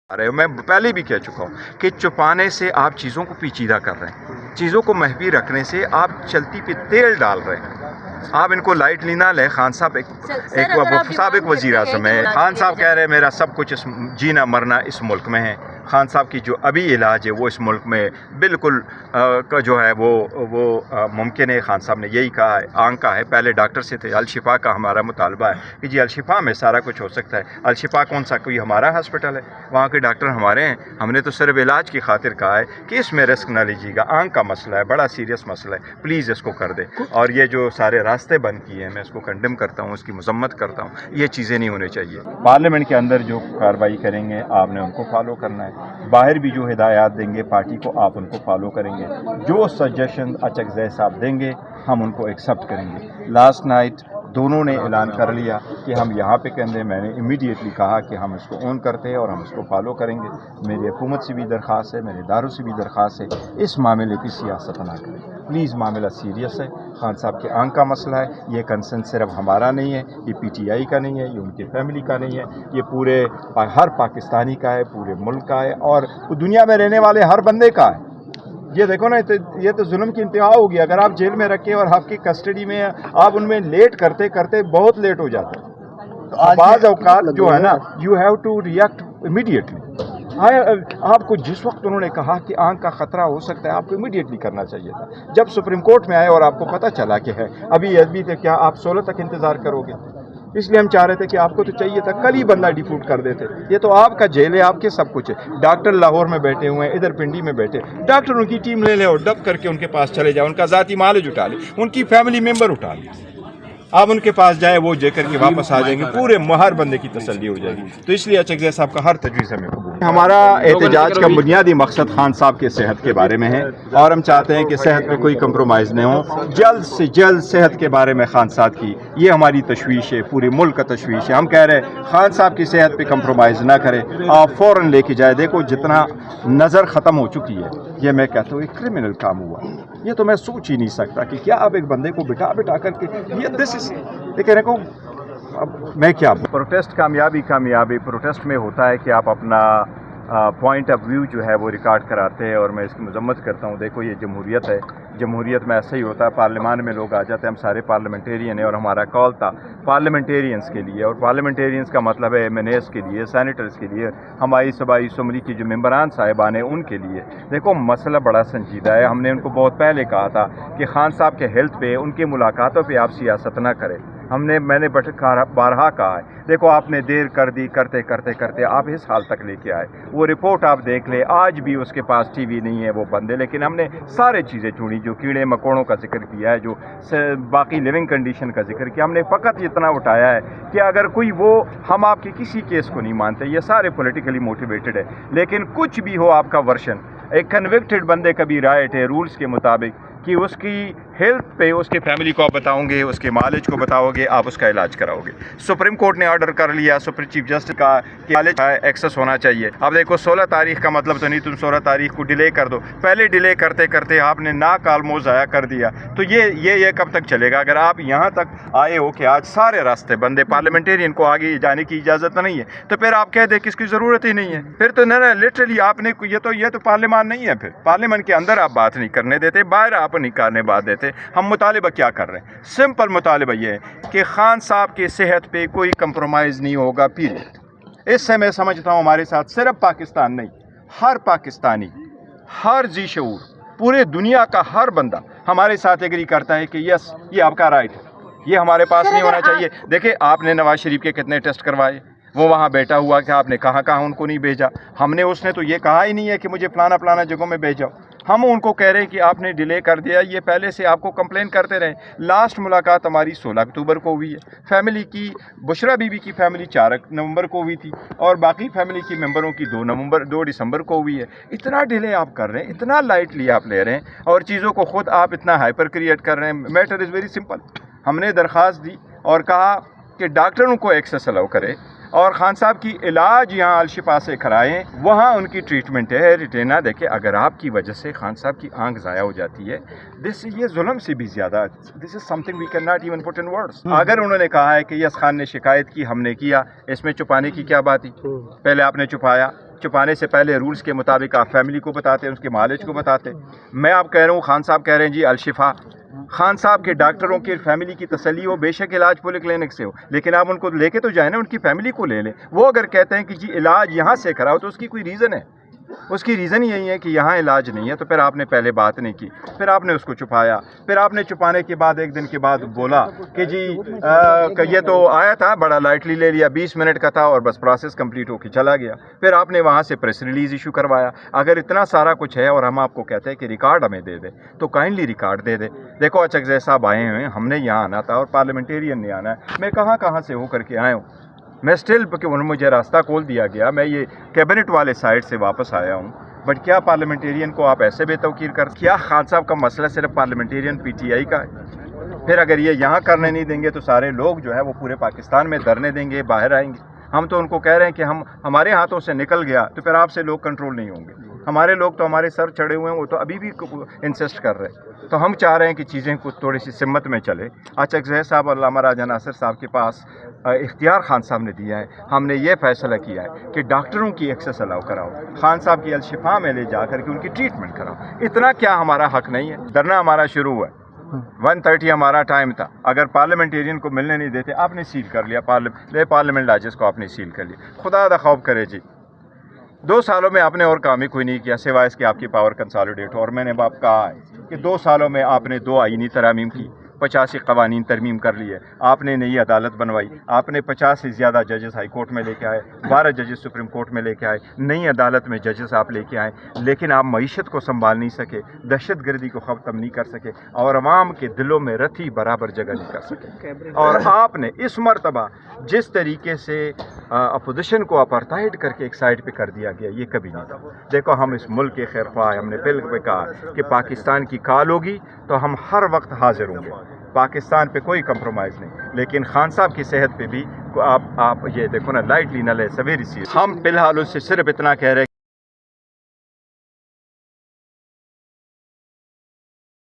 रहे हो, मैं पहले भी कह चुका हूँ कि छुपाने से आप चीज़ों को पेचीदा कर रहे हैं, चीज़ों को महफी रखने से आप चलती पे तेल डाल रहे हैं। आप इनको लाइटली ना लें। खान साहब एक साबिक वज़ीर आज़म है। खान साहब कह रहे हैं मेरा सब कुछ जीना मरना इस मुल्क में है। खान साहब की जो अभी इलाज है वो इस मुल्क में बिल्कुल जो है वो मुमकिन है। खान साहब ने यही कहा है, आंख का है, पहले डॉक्टर से थे। अलशिफा का हमारा मुतालबा है कि जी अलशिफा में सारा कुछ हो सकता है। अलशिफा कौन सा कोई हमारा हॉस्पिटल है? वहाँ के डॉक्टर हमारे हैं। हमने तो सिर्फ इलाज की खातिर कहा है कि इसमें रिस्क ना लीजिएगा। आंख का मसला है, बड़ा सीरियस मसला है, प्लीज़ इसको कर दे। और ये जो सारे रास्ते बंद किए हैं, मैं इसको कंडेम करता हूँ, इसकी मजम्मत करता हूँ। ये चीज़ें नहीं होनी चाहिए। पार्लियामेंट के अंदर जो कार्रवाई करेंगे आपने उनको फॉलो करना है। बाहर भी जो हिदायत देंगे पार्टी को आप उनको फॉलो करेंगे। जो सजेशन अचकज़ई साहब देंगे हम उनको एक्सेप्ट करेंगे। लास्ट नाइट दोनों ने ऐलान कर लिया कि हम यहाँ पे कहते हैं। मैंने इमीडिएटली कहा कि हम इसको ऑन करते हैं और हम इसको फॉलो करेंगे। मेरी हुकूमत से भी दरख्वास्त है, मेरे इदारों से भी दरख्वास्त है, इस मामले की सियासत ना करें प्लीज़। मामला सीरियस है। खान साहब के आंख का मसला है। ये कंसर्न सिर्फ हमारा नहीं है, ये PTI का नहीं है, ये उनकी फैमिली का नहीं है, ये पूरे हर पाकिस्तानी का है, पूरे मुल्क का है और दुनिया में रहने वाले हर बंदे का है। ये देखो ना, ये तो जुल्म की इंतहा होगी। अगर आप जेल में रखे और आपकी कस्टडी में आप उनमें लेट करते करते बहुत लेट हो जाता है। तो बाज़ औकात जो है ना, you have to react immediately. आपको जिस वक्त उन्होंने कहा कि आंख का खतरा हो सकता है, आपको इमीडिएटली करना चाहिए था। जब सुप्रीम कोर्ट में आए और आपको पता चला कि है अभी तक, क्या आप 16 तक इंतज़ार करोगे? इसलिए हम चाह रहे थे कि आपको तो चाहिए था, कल ही बंदा डिफूट कर देते। ये तो आपका जेल है, आपके सब कुछ है। डॉक्टर लाहौर में बैठे हुए हैं, इधर पिंडी में बैठे। डॉक्टरों की टीम ले ले और डब करके उनके पास चले जाओ, उनका ज़ाती मालिज उठा ले, उनकी फैमिली मेम्बर उठा ले। आप उनके पास जाए, वो जे करके वापस आ जाएंगे, पूरे हर बंदे की तसल्ली हो जाएगी। तो इसलिए अचकज़ई साहब का हर तजवीज़ हमें कबूल। हमारा एहतजाज का बुनियादी मकसद खान साहब के सेहत के बारे में है और हम चाहते हैं कि सेहत में कोई कंप्रोमाइज़ नहीं हो। जल्द से जल्द सेहत के बारे में खान साहब की ये हमारी तशवीश है, पूरे मुल्क का तशवीश है। हम कह रहे हैं खान साहब की सेहत पे कंप्रोमाइज़ ना करें, आप फ़ौरन लेके जाए। देखो जितना नज़र ख़त्म हो चुकी है, ये मैं कहता हूँ एक क्रिमिनल काम हुआ। ये तो मैं सोच ही नहीं सकता कि क्या आप एक बंदे को बिठा करके ये दिस इज कहने को। अब मैं क्या, प्रोटेस्ट कामयाबी प्रोटेस्ट में होता है कि आप अपना पॉइंट ऑफ व्यू जो है वो रिकॉर्ड कराते हैं और मैं इसकी मजम्मत करता हूँ। देखो ये जमहूरियत है, जमहूरियत में ऐसा ही होता है। पार्लियामान में लोग आ जाते हैं, हम सारे पार्लियामेंटेरियन हैं और हमारा कॉल था पार्लियामेंटेरियंस के लिए। और पार्लियामेंटेरियंस का मतलब है MNAs के लिए, सैनिटर्स के लिए, हमारी सूबाई असम्बली की जो मेंबरान साहिबान हैं उनके लिए। देखो मसला बड़ा संजीदा है। हमने उनको बहुत पहले कहा था कि खान साहब के हेल्थ पे, उनकी मुलाकातों पे आप सियासत ना करें। मैंने बारहा कहा है। देखो आपने देर कर दी, करते करते आप इस हाल तक लेके आए। वो रिपोर्ट आप देख ले, आज भी उसके पास TV नहीं है, वो बंद है। लेकिन हमने सारे चीज़ें चुनी, जो कीड़े मकोड़ों का जिक्र किया है, जो बाकी लिविंग कंडीशन का जिक्र किया। हमने फ़कत इतना उठाया है कि अगर कोई हम आपके किसी केस को नहीं मानते, ये सारे पॉलिटिकली मोटिवेटेड है। लेकिन कुछ भी हो आपका वर्शन, एक कन्विक्टेड बंदे का भी राइट है रूल्स के मुताबिक कि उसकी हेल्थ पे उसके फैमिली को आप बताओगे, उसके मालिज को बताओगे, आप उसका इलाज कराओगे। सुप्रीम कोर्ट ने ऑर्डर कर लिया सुप्रीम चीफ जस्टिस का कि मालिज एक्सेस होना चाहिए। अब देखो 16 तारीख का मतलब तो नहीं, तुम 16 तारीख को डिले कर दो। पहले डिले करते करते आपने नाक आलमोस्ट ज़ाया कर दिया। तो ये कब तक चलेगा? अगर आप यहाँ तक आए हो कि आज सारे रास्ते बंद है, पार्लियामेंटेरियन को आगे जाने की इजाज़त नहीं है, तो फिर आप कह दे कि इसकी ज़रूरत ही नहीं है। फिर तो ना लिटरली आपने ये तो पार्लियामान नहीं है। फिर पार्लियामेंट के अंदर आप बात नहीं करने देते, बाहर आप नहीं करने बात देते। हम मुतालिबा क्या कर रहे हैं? सिंपल मुतालिबा ये है कि खान साहब की सेहत पे कोई कंप्रोमाइज़ नहीं होगा, पीरियड। इससे मैं समझता हूँ हमारे साथ सिर्फ पाकिस्तान नहीं, हर पाकिस्तानी, हर जी शऊर, पूरे दुनिया का हर बंदा हमारे साथ एग्री करता है कि यस ये आपका राइट है, ये हमारे पास नहीं होना चाहिए। देखिए आपने नवाज शरीफ के कितने टेस्ट करवाए, वो वहाँ बैठा हुआ कि आपने कहाँ उनको नहीं भेजा। उसने तो ये कहा ही नहीं है कि मुझे फलाना जगहों में भेजो। हम उनको कह रहे हैं कि आपने डिले कर दिया, ये पहले से आपको कंप्लेन करते रहे। लास्ट मुलाकात हमारी 16 अक्टूबर को हुई है। फैमिली की, बुशरा बीबी की फैमिली 4 नवंबर को हुई थी और बाकी फैमिली की मेंबरों की 2 दिसंबर को हुई है। इतना डिले आप कर रहे हैं, इतना लाइटली आप ले रहे हैं और चीज़ों को ख़ुद आप इतना हाइपर क्रिएट कर रहे हैं। Matter is very simple. हमने दरख्वास्त दी और कहा कि डॉक्टरों को एक्सेस अलाउ करे और खान साहब की इलाज यहाँ अलशिफा से कराएं, वहाँ उनकी ट्रीटमेंट है। रिटेना देखे, अगर आपकी वजह से खान साहब की आंख ज़ाया हो जाती है, ये जुल्म से भी ज़्यादा, this is something we can not even put in words. अगर उन्होंने कहा है कि यस खान ने शिकायत की, हमने किया, इसमें छुपाने की क्या बात थी? पहले आपने छुपाया, چھپانے سے پہلے رولز کے مطابق آپ فیملی کو بتاتے, اس کے معالج کو بتاتے. میں آپ کہہ رہا ہوں, خان صاحب کہہ رہے ہیں جی الشفا, خان صاحب کے ڈاکٹروں کی فیملی کی تسلی ہو, بے شک علاج پولی کلینک سے ہو, لیکن آپ ان کو لے کے تو جائیں نا, ان کی فیملی کو لے لیں. وہ اگر کہتے ہیں کہ جی علاج یہاں سے کراؤ تو اس کی کوئی ریزن ہے, اس کی ریزن یہی ہے کہ یہاں علاج نہیں ہے, تو پھر آپ نے پہلے بات نہیں کی, پھر آپ نے اس کو چھپایا. پھر آپ نے چھپانے کے بعد ایک دن کے بعد بولا کہ جی یہ تو آیا تھا, بڑا لائٹلی لے لیا, 20 منٹ کا تھا اور بس پروسیس کمپلیٹ ہو کے چلا گیا. پھر آپ نے وہاں سے پریس ریلیز ایشو کروایا. اگر اتنا سارا کچھ ہے اور ہم آپ کو کہتے ہیں کہ ریکارڈ ہمیں دے دے, تو کائنڈلی ریکارڈ دے دے. دیکھو اچکزئی صاحب آئے ہوئے ہیں, ہم نے یہاں آنا تھا اور پارلیمنٹیرین نے آنا ہے. میں کہاں سے ہو کر کے آیا ہوں, میں سٹل مجھے راستہ کھول دیا گیا, میں یہ کیبنٹ والے سائڈ سے واپس آیا ہوں. بٹ کیا پارلیمنٹیرین کو آپ ایسے بے توقیر کر, کیا خان صاحب کا مسئلہ صرف پارلیمنٹیرین پی ٹی آئی کا ہے؟ پھر اگر یہ یہاں کرنے نہیں دیں گے تو سارے لوگ جو ہے وہ پورے پاکستان میں دھرنے دیں گے, باہر آئیں گے. ہم تو ان کو کہہ رہے ہیں کہ ہمارے ہاتھوں سے نکل گیا تو پھر آپ سے لوگ کنٹرول نہیں ہوں گے. ہمارے لوگ تو ہمارے سر چڑھے ہوئے ہیں, وہ تو ابھی بھی انسسٹ کر رہے ہیں. تو ہم چاہ رہے ہیں کہ چیزیں کچھ تھوڑی سی سمت میں چلے. اچکزئی صاحب علامہ راجہ ناصر صاحب کے پاس اختیار خان صاحب نے دیا ہے. ہم نے یہ فیصلہ کیا ہے کہ ڈاکٹروں کی ایکسس الاؤ کراؤ, خان صاحب کی الشفا میں لے جا کر کے ان کی ٹریٹمنٹ کراؤ. اتنا کیا ہمارا حق نہیں ہے؟ دھرنا ہمارا شروع ہوا ہے, 1:30 ہمارا ٹائم تھا. اگر پارلیمنٹیرین کو ملنے نہیں دیتے, آپ نے سیل کر لیا, پارلیمنٹ لاجز کو آپ نے سیل کر لیا. خدا دا خوف کرے جی, 2 سالوں میں آپ نے اور کام ہی کوئی نہیں کیا سوائے اس کہ آپ کی پاور کنسالیڈیٹ ہو. اور میں نے باپ کہا ہے کہ 2 سالوں میں آپ نے 2 آئینی ترامیم کی, 85 قوانین ترمیم کر لیے, آپ نے نئی عدالت بنوائی, آپ نے 50 سے زیادہ ججز ہائی کورٹ میں لے کے آئے, 12 ججز سپریم کورٹ میں لے کے آئے, نئی عدالت میں ججز آپ لے کے آئے. لیکن آپ معیشت کو سنبھال نہیں سکے, دہشت گردی کو ختم نہیں کر سکے, اور عوام کے دلوں میں رتھی برابر جگہ نہیں کر سکے. اور آپ نے اس مرتبہ جس طریقے سے اپوزیشن کو اپارٹائڈ کر کے ایک سائڈ پہ کر دیا گیا, یہ کبھی نہیں تھا. دیکھو ہم اس ملک کے خیر خواہ, ہم نے پہلے پہ کہا کہ پاکستان کی کال ہوگی تو ہم ہر وقت حاضر ہوں گے, پاکستان پہ کوئی کمپرومائز نہیں. لیکن خان صاحب کی صحت پہ بھی آپ یہ دیکھو نا, لائٹلی نہ لے, سویری سی. ہم فی الحال اس سے صرف اتنا کہہ رہے ہیں